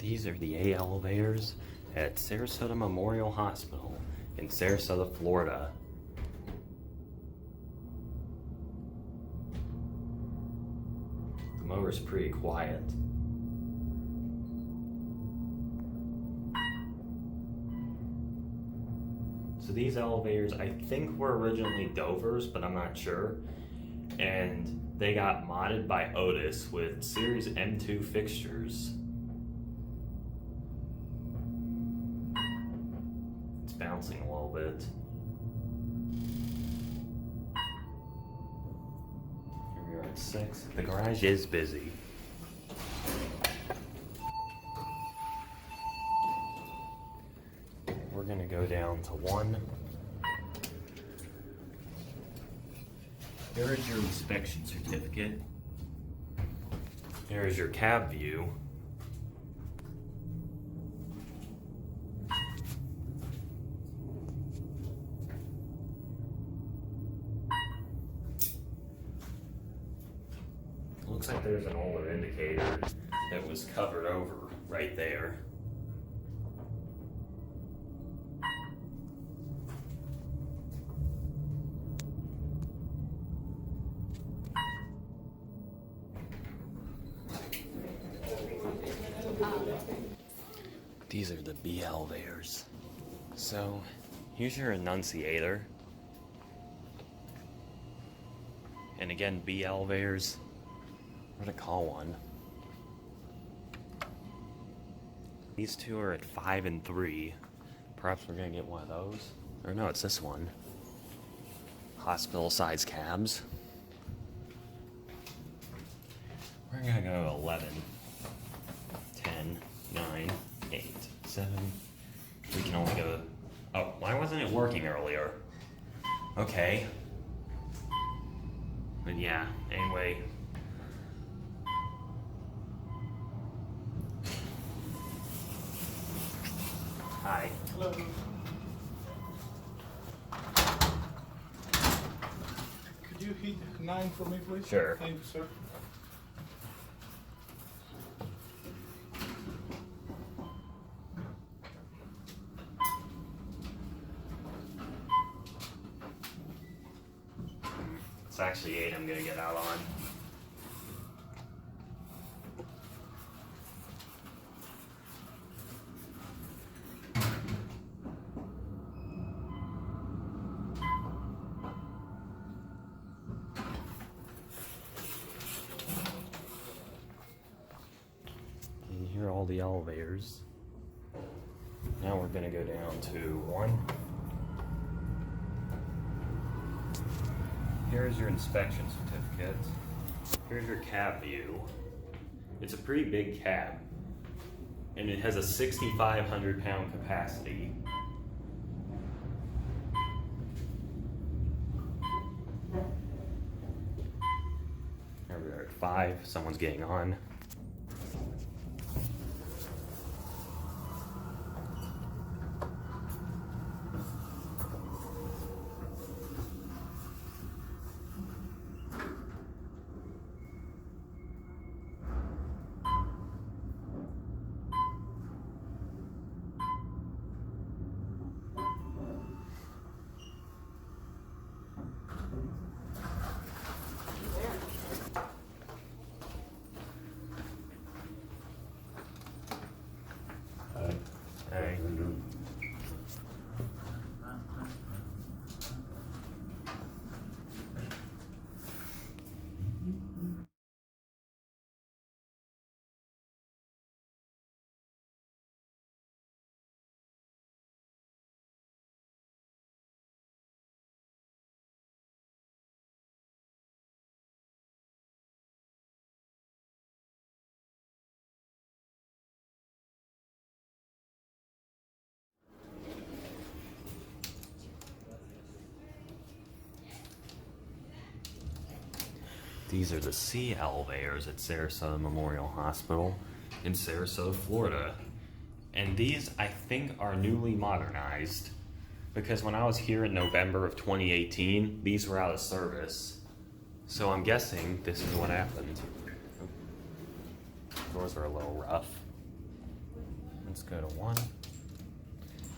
These are the A elevators at Sarasota Memorial Hospital in Sarasota, Florida. The motor's pretty quiet. So these elevators, I think were originally Dover's, but I'm not sure. And they got modded by Otis with Series M2 fixtures. It's bouncing a little bit. Here we are at 6. The garage is busy. We're gonna go down to 1. There is your inspection certificate. There is your cab view. Looks like there's an older indicator that was covered over right there. These are the B elevators. So here's your annunciator. And again, B elevators. What to call one? These two are at 5 and 3. Perhaps we're gonna get one of those. Or no, it's this one. Hospital size cabs. We're gonna go 11, 10, 9, 8, 7. We can only go. Oh, why wasn't it working earlier? Okay. But yeah, anyway. Hi. Hello. Could you hit 9 for me, please? Sure. Thank you, sir. It's actually 8 I'm gonna get out on. And here are all the elevators. Now we're gonna go down to 1. Here's your inspection certificate. Here's your cab view. It's a pretty big cab. And it has a 6,500 pound capacity. There we are at 5. Someone's getting on. Hey. These are the C elevators at Sarasota Memorial Hospital in Sarasota, Florida. And these, I think, are newly modernized because when I was here in November of 2018, these were out of service. So I'm guessing this is what happened. Doors are a little rough. Let's go to 1.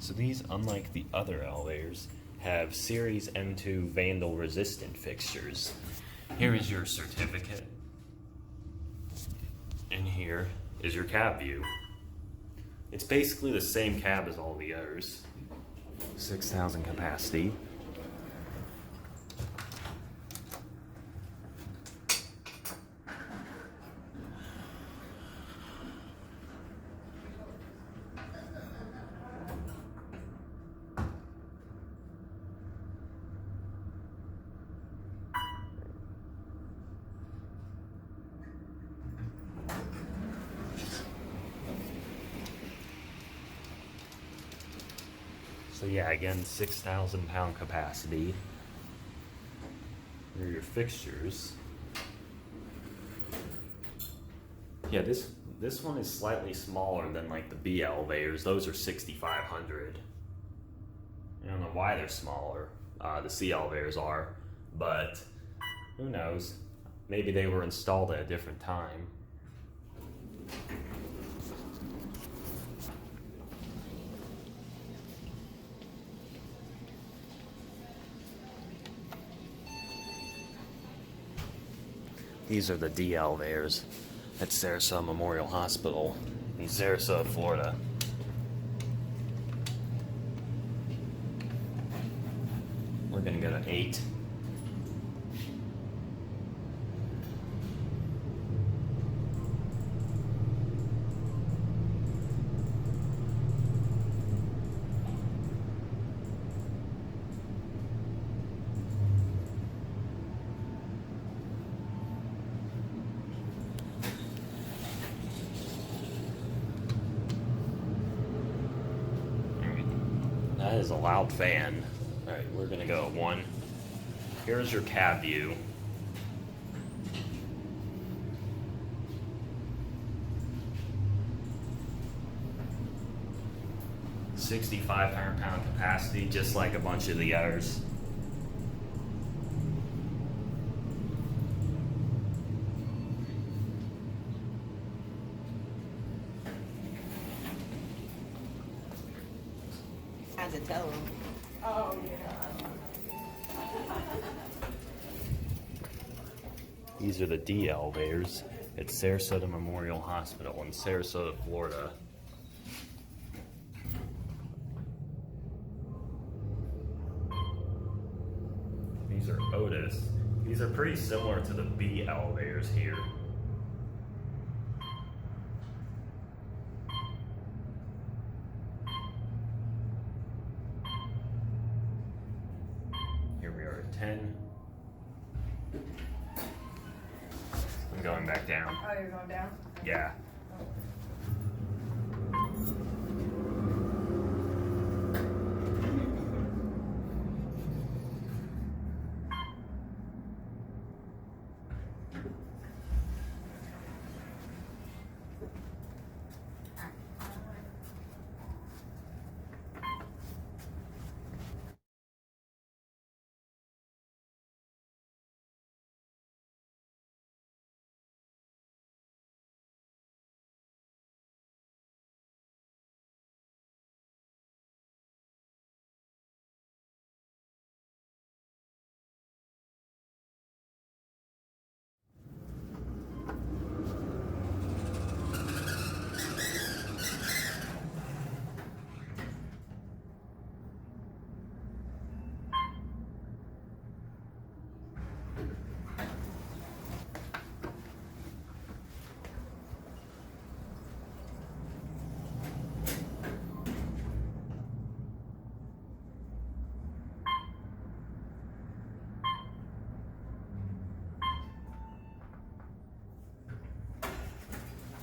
So these, unlike the other elevators, have Series M2 vandal resistant fixtures. Here is your certificate. And here is your cab view. It's basically the same cab as all the others. 6,000 capacity. So yeah, again, 6,000 pound capacity. Here are your fixtures. Yeah, this one is slightly smaller than like the B elevators. Those are 6,500. I don't know why they're smaller. The C elevators are, but who knows? Maybe they were installed at a different time. These are the D elevators at Sarasota Memorial Hospital in Sarasota, Florida. We're gonna go to 8. That is a loud fan. Alright, we're gonna go at 1. Here's your cab view. $6,500 pound capacity, just like a bunch of the others. Had to tell him. Oh, yeah. These are the D elevators at Sarasota Memorial Hospital in Sarasota, Florida. These are Otis. These are pretty similar to the B elevators here. Here we are at 10. I'm going back down. Oh, you're going down? Yeah.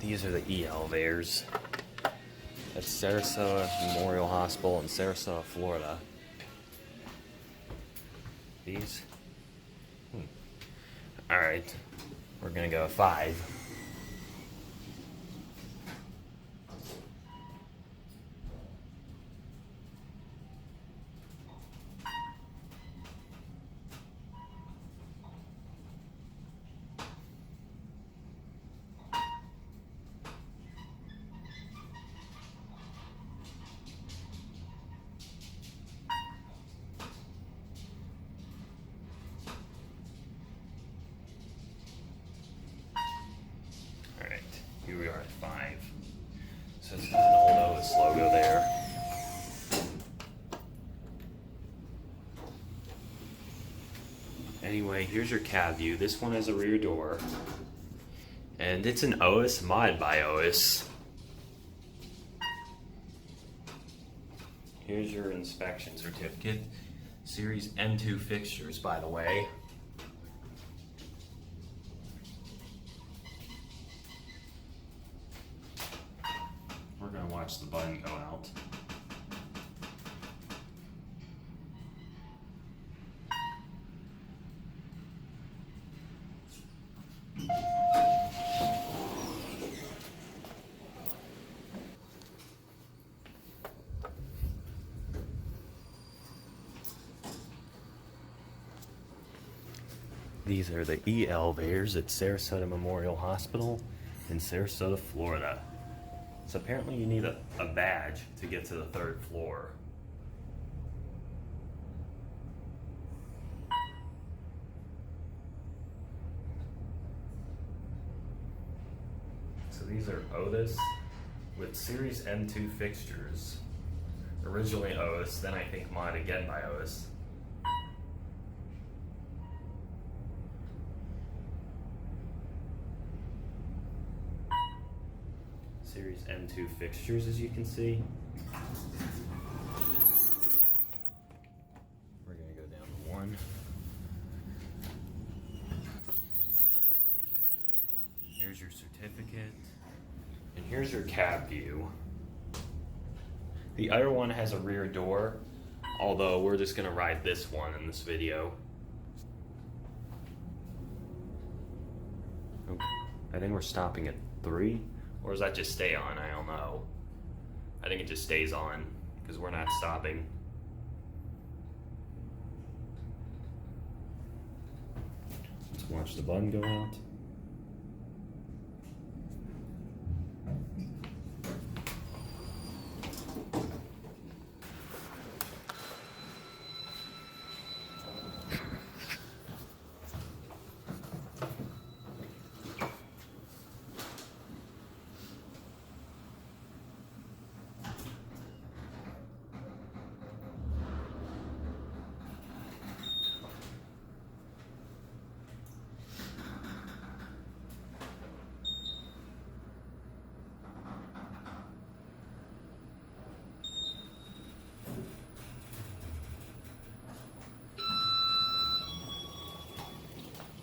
These are the E elevators at Sarasota Memorial Hospital in Sarasota, Florida. These? Alright, we're gonna go 5. Anyway, here's your cab view. This one has a rear door. And it's an Otis Mod by Otis. Here's your inspection certificate. Series M2 fixtures, by the way. We're gonna watch the button go out. These are the E elevators at Sarasota Memorial Hospital in Sarasota, Florida. So apparently you need a badge to get to the 3rd floor. So these are Otis with Series M2 fixtures. Originally Otis, then I think Mod again by Otis. Series M2 fixtures, as you can see. We're gonna go down to 1. Here's your certificate. And here's your cab view. The other one has a rear door, although we're just gonna ride this one in this video. Okay. I think we're stopping at 3. Or does that just stay on? I don't know. I think it just stays on because we're not stopping. Let's watch the button go out.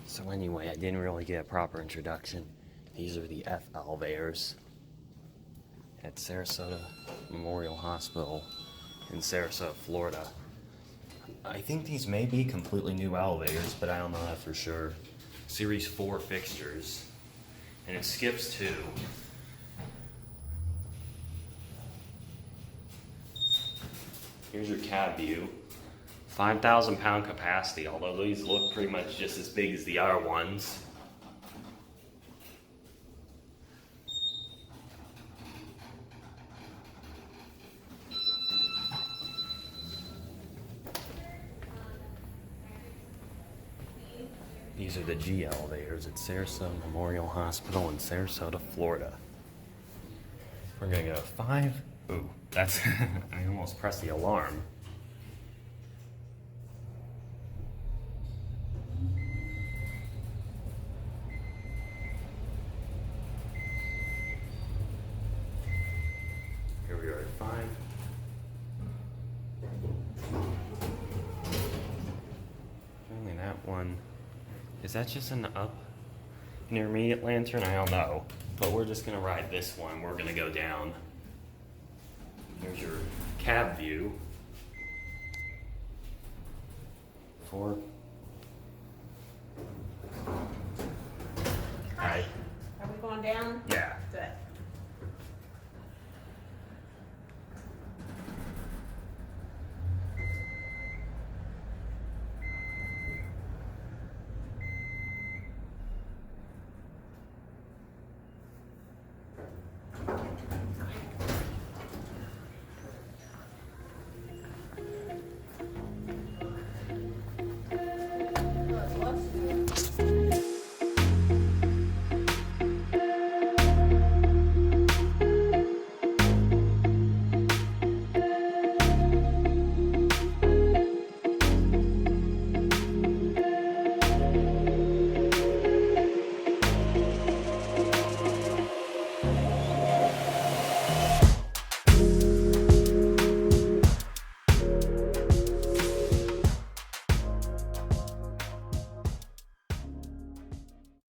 So anyway, I didn't really get a proper introduction. These are the F elevators at Sarasota Memorial Hospital in Sarasota, Florida. I think these may be completely new elevators, but I don't know that for sure. Series 4 fixtures. And it skips 2. Here's your cab view. 5,000 pound capacity, although these look pretty much just as big as the other ones. These are the G elevators at Sarasota Memorial Hospital in Sarasota, Florida. We're gonna go 5. Ooh, that's, I almost pressed the alarm. Here we are at 5. Only that one. Is that just an up intermediate lantern? I don't know. But we're just gonna ride this one. We're gonna go down. Here's your cab view. 4. Hi. Are we going down? Yeah.